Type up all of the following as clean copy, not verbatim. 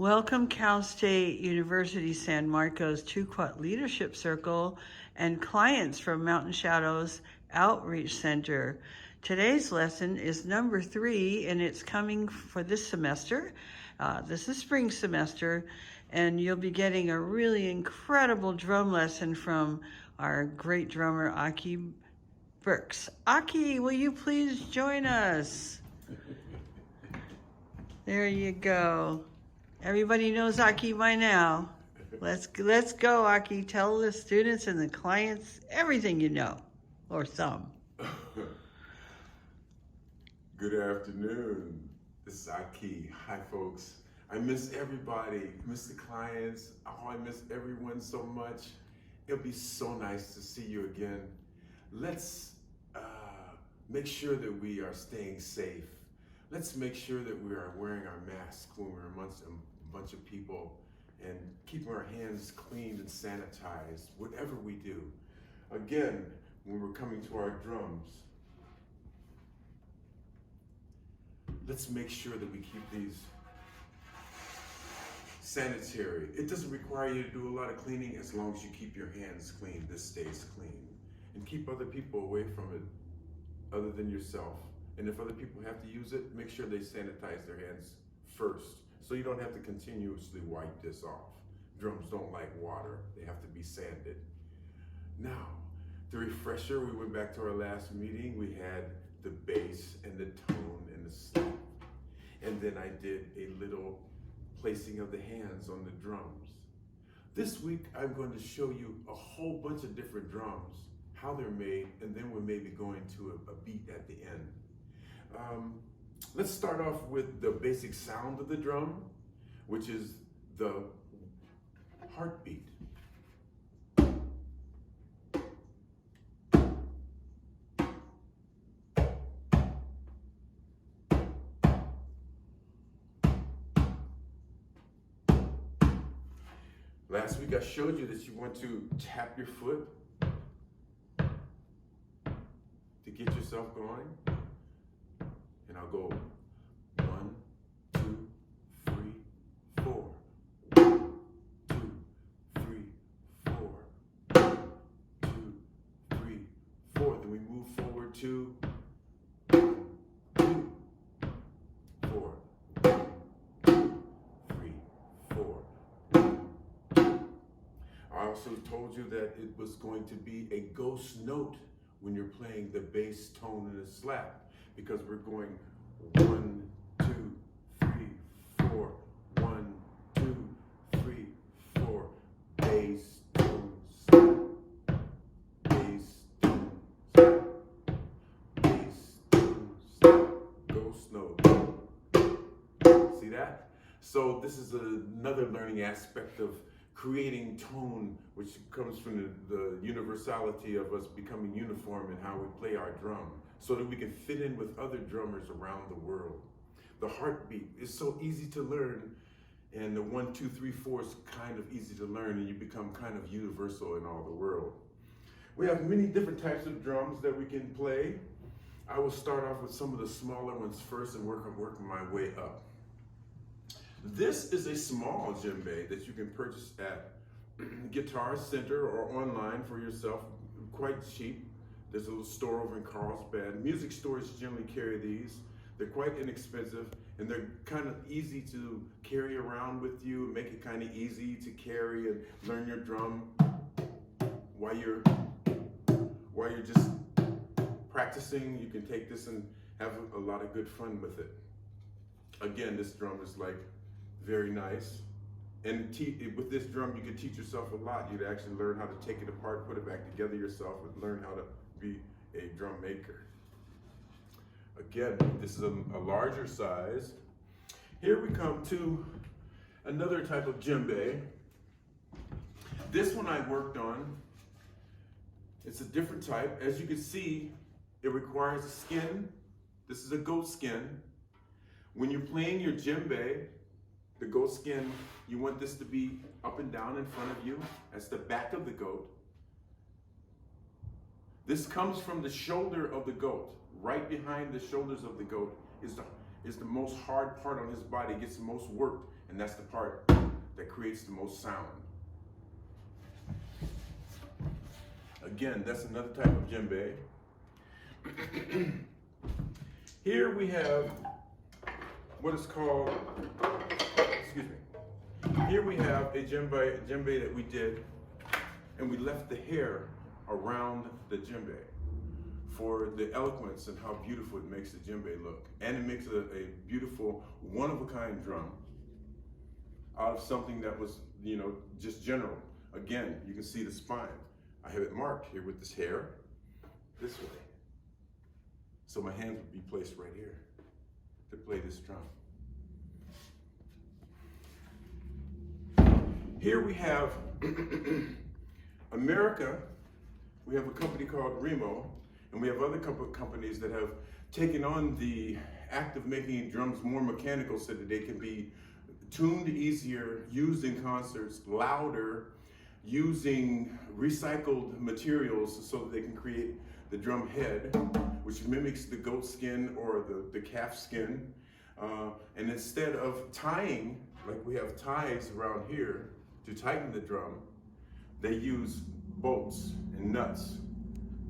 Welcome Cal State University San Marcos Tuquat Leadership Circle and clients from Mountain Shadows Outreach Center. Today's lesson is number 3 and it's coming for this semester. This is spring semester and you'll be getting a really incredible drum lesson from our great drummer Aki Burke. Aki, will you please join us? There you go. Everybody knows Aki by now. Let's go, Aki. Tell the students and the clients everything you know, or some. Good afternoon. This is Aki. Hi, folks. I miss everybody. I miss the clients. Oh, I miss everyone so much. It'll be so nice to see you again. Let's make sure that we are staying safe. Let's make sure that we are wearing our masks when we're amongst a bunch of people and keeping our hands clean and sanitized, whatever we do. Again, when we're coming to our drums, let's make sure that we keep these sanitary. It doesn't require you to do a lot of cleaning as long as you keep your hands clean. This stays clean. And keep other people away from it other than yourself. And if other people have to use it, make sure they sanitize their hands first so you don't have to continuously wipe this off. Drums don't like water. They have to be sanded. Now, the refresher, we went back to our last meeting. We had the bass and the tone and the snap. And then I did a little placing of the hands on the drums. This week, I'm going to show you a whole bunch of different drums, how they're made, and then we're maybe going to a beat at the end. Let's start off with the basic sound of the drum, which is the heartbeat. Last week I showed you that you want to tap your foot to get yourself going. And I'll go 1, 2, 3, 4. 1, 2, 3, 4. 1, 2, 3, 4. Then we move forward to 1, 2, 4. 1, 2, 3, 4. 1, 2. I also told you that it was going to be a ghost note when you're playing the bass tone and the slap. Because we're going 1, 2, 3, 4, 1, 2, 3, 4, bass, tone, slap, bass, tone, slap, bass, tone, slap, ghost note. See that? So this is another learning aspect of creating tone, which comes from the universality of us becoming uniform in how we play our drum, so that we can fit in with other drummers around the world. The heartbeat is so easy to learn, and the 1, 2, 3, 4 is kind of easy to learn, and you become kind of universal in all the world. We have many different types of drums that we can play. I will start off with some of the smaller ones first and work my way up. This is a small djembe that you can purchase at Guitar Center or online for yourself, quite cheap. There's a little store over in Carlsbad. Music stores generally carry these. They're quite inexpensive and they're kind of easy to carry around with you, make it kind of easy to carry and learn your drum while you're just practicing. You can take this and have a lot of good fun with it. Again, this drum is like very nice. And with this drum, you can teach yourself a lot. You'd actually learn how to take it apart, put it back together yourself, and learn how to be a drum maker. Again, this is a larger size. Here we come to another type of djembe. This one I worked on. It's a different type. As you can see, it requires a skin. This is a goat skin. When you're playing your djembe, the goat skin, you want this to be up and down in front of you. That's the back of the goat. This comes from the shoulder of the goat. Right behind the shoulders of the goat is the most hard part on his body, gets the most work, and that's the part that creates the most sound. Again, that's another type of djembe. Here we have what is called, excuse me. Here we have a djembe that we did, and we left the hair around the djembe for the eloquence and how beautiful it makes the djembe look. And it makes a beautiful, one-of-a-kind drum out of something that was, you know, just general. Again, you can see the spine. I have it marked here with this hair, this way. So my hands would be placed right here to play this drum. Here we have America. We have a company called Remo, and we have other companies that have taken on the act of making drums more mechanical so that they can be tuned easier, used in concerts, louder, using recycled materials so that they can create the drum head, which mimics the goat skin or the calf skin. And instead of tying, like we have ties around here to tighten the drum, they use bolts and nuts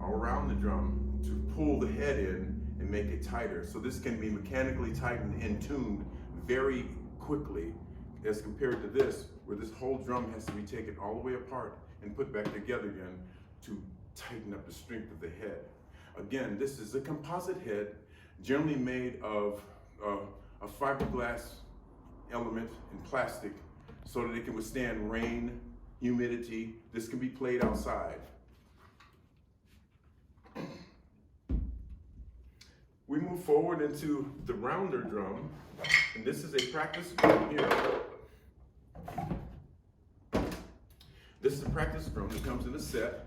all around the drum to pull the head in and make it tighter. So this can be mechanically tightened and tuned very quickly, as compared to this, where this whole drum has to be taken all the way apart and put back together again to tighten up the strength of the head. Again, this is a composite head, generally made of a fiberglass element and plastic so that it can withstand rain, humidity. This can be played outside. We move forward into the rounder drum, and this is a practice drum here. This is a practice drum that comes in a set.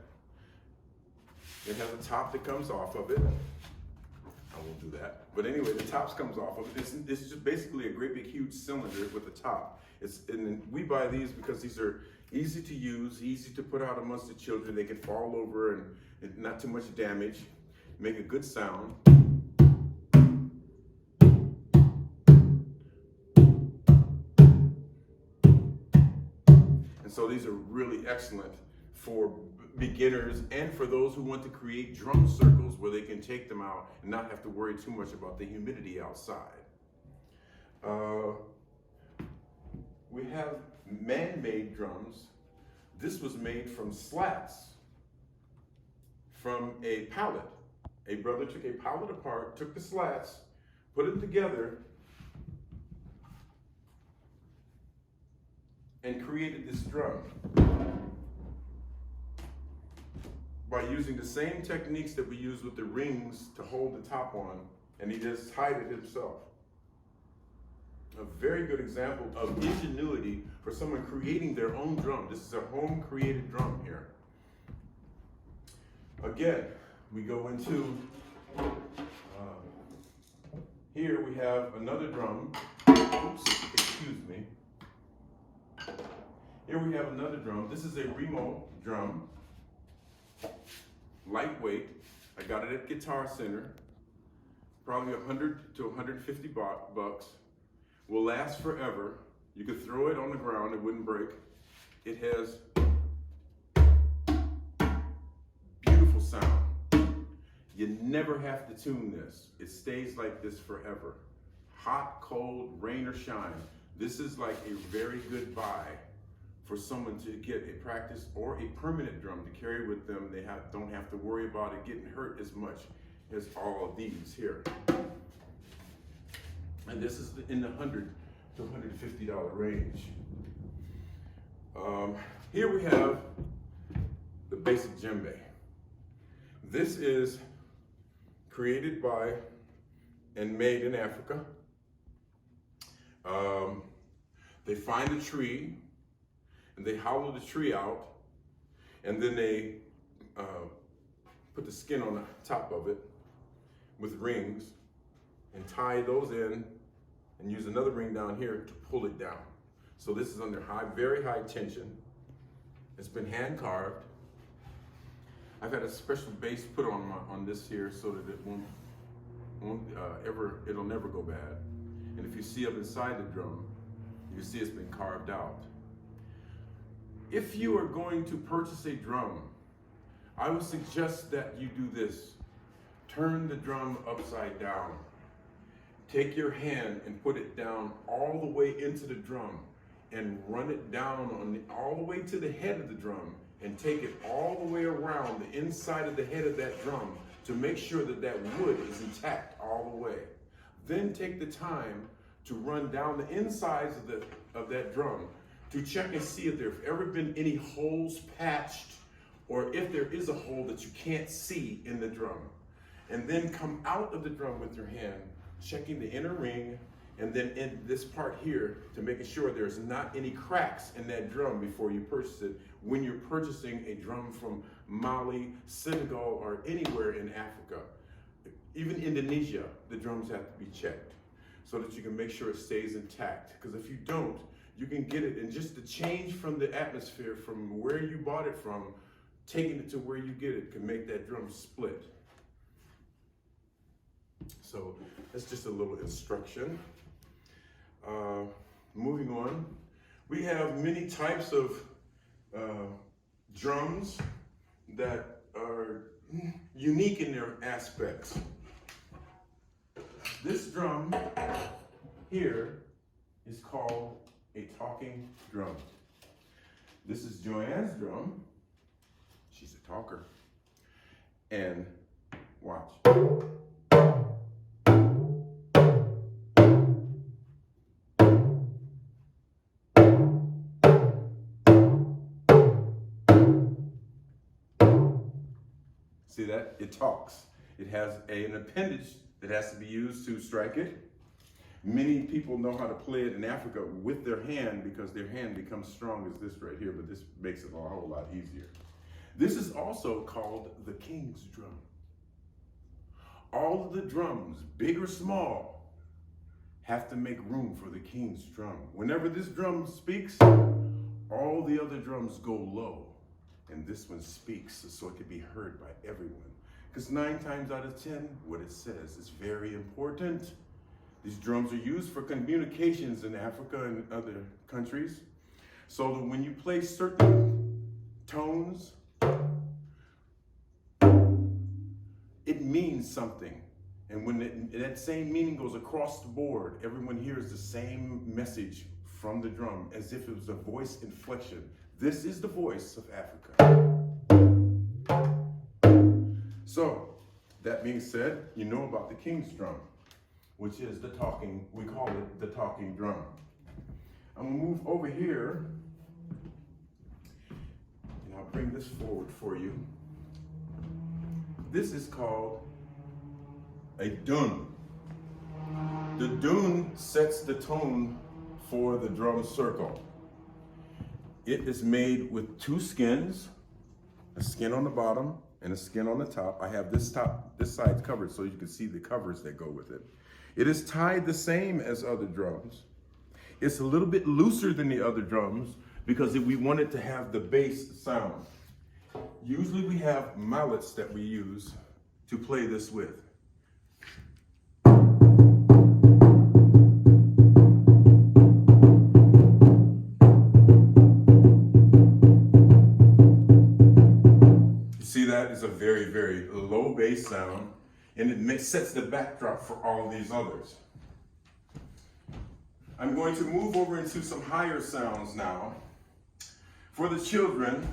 It has a top that comes off of it. I won't do that. But anyway, the top comes off of it. It's just basically a great big huge cylinder with a top. And we buy these because these are easy to use, easy to put out amongst the children. They can fall over and not too much damage, make a good sound. And so these are really excellent for beginners and for those who want to create drum circles where they can take them out and not have to worry too much about the humidity outside. We have man-made drums. This was made from slats from a pallet. A brother took a pallet apart, took the slats, put them together, and created this drum by using the same techniques that we use with the rings to hold the top on, and he just tied it himself. A very good example of ingenuity for someone creating their own drum. This is a home created drum here. Again, we go into, here we have another drum. Oops, excuse me. Here we have another drum. This is a Remo drum. Lightweight. I got it at Guitar Center. Probably 100 to 150 bucks. Will last forever. You could throw it on the ground, it wouldn't break. It has beautiful sound. You never have to tune this. It stays like this forever. Hot, cold, rain or shine. This is like a very good buy for someone to get a practice or a permanent drum to carry with them. They don't have to worry about it getting hurt as much as all of these here. And this is in the $100 to $150 range. Here we have the basic djembe. This is created by and made in Africa. They find a tree and they hollow the tree out, and then they put the skin on the top of it with rings and tie those in and use another ring down here to pull it down. So this is under very high tension. It's been hand carved. I've had a special base put on this here so that it won't it'll never go bad. And if you see up inside the drum, you see it's been carved out. If you are going to purchase a drum, I would suggest that you do this. Turn the drum upside down. Take your hand and put it down all the way into the drum and run it down all the way to the head of the drum and take it all the way around the inside of the head of that drum to make sure that that wood is intact all the way. Then take the time to run down the insides of that drum to check and see if there have ever been any holes patched or if there is a hole that you can't see in the drum. And then come out of the drum with your hand, checking the inner ring, and then in this part here to making sure there's not any cracks in that drum before you purchase it when you're purchasing a drum from Mali, Senegal, or anywhere in Africa. Even Indonesia, the drums have to be checked so that you can make sure it stays intact. Because if you don't, you can get it, and just the change from the atmosphere from where you bought it from, taking it to where you get it can make that drum split. So that's just a little instruction. Moving on, we have many types of drums that are unique in their aspects. This drum here is called a talking drum. This is Joanne's drum. She's a talker. And watch. See that? It talks. It has an appendage that has to be used to strike it. Many people know how to play it in Africa with their hand because their hand becomes strong as this right here, but this makes it a whole lot easier. This is also called the king's drum. All of the drums, big or small, have to make room for the king's drum. Whenever this drum speaks, all the other drums go low. And this one speaks so it can be heard by everyone. Because 9 times out of 10, what it says is very important. These drums are used for communications in Africa and other countries. So that when you play certain tones, it means something. And when that same meaning goes across the board, everyone hears the same message from the drum as if it was a voice inflection. This is the voice of Africa. So, that being said, you know about the king's drum, which is the talking, we call it the talking drum. I'm gonna move over here, and I'll bring this forward for you. This is called a dun. The dun sets the tone for the drum circle. It is made with 2 skins, a skin on the bottom and a skin on the top. I have this side covered so you can see the covers that go with it. It is tied the same as other drums. It's a little bit looser than the other drums because we want it to have the bass sound. Usually we have mallets that we use to play this with. That is a very, very low bass sound, and it sets the backdrop for all these others. I'm going to move over into some higher sounds now. For the children,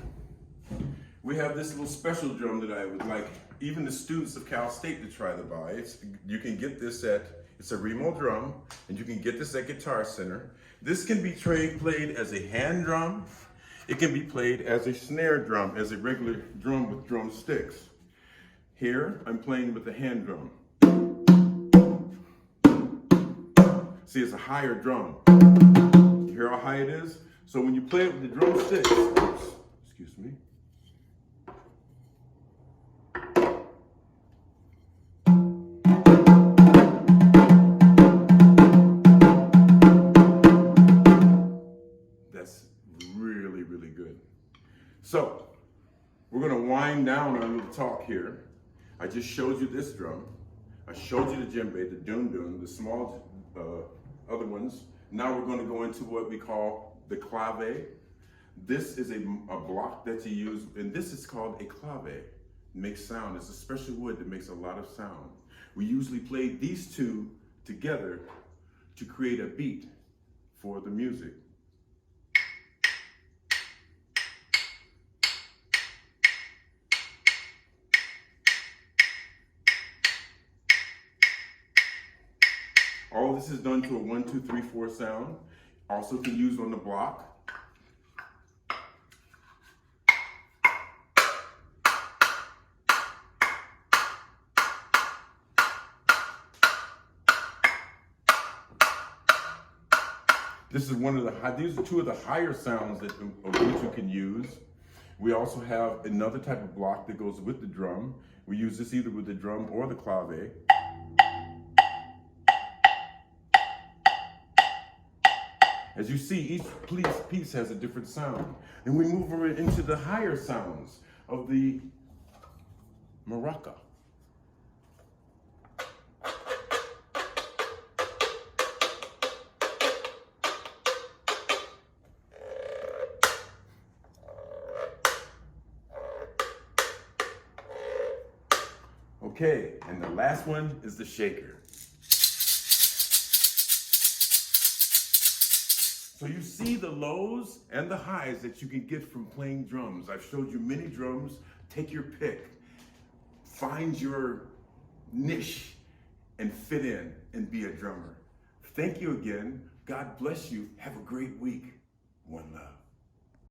we have this little special drum that I would like even the students of Cal State to try to buy. You can get this it's a Remo drum, and you can get this at Guitar Center. This can be played as a hand drum. It can be played as a snare drum, as a regular drum with drumsticks. Here, I'm playing with the hand drum. See, it's a higher drum. You hear how high it is? So when you play it with the drumsticks, excuse me. Really good. So, we're going to wind down our little talk here. I just showed you this drum. I showed you the djembe, the dun-dun, the small other ones. Now we're going to go into what we call the clave. This is a block that you use, and this is called a clave. It makes sound. It's a special wood that makes a lot of sound. We usually play these two together to create a beat for the music. All of this is done to a 1, 2, 3, 4 sound. Also can use on the block. This is one of the these are two of the higher sounds that you can use. We also have another type of block that goes with the drum. We use this either with the drum or the clave. As you see, each piece has a different sound. And we move over into the higher sounds of the maraca. Okay, and the last one is the shaker. So you see the lows and the highs that you can get from playing drums. I've showed you many drums. Take your pick. Find your niche and fit in and be a drummer. Thank you again. God bless you. Have a great week. One love.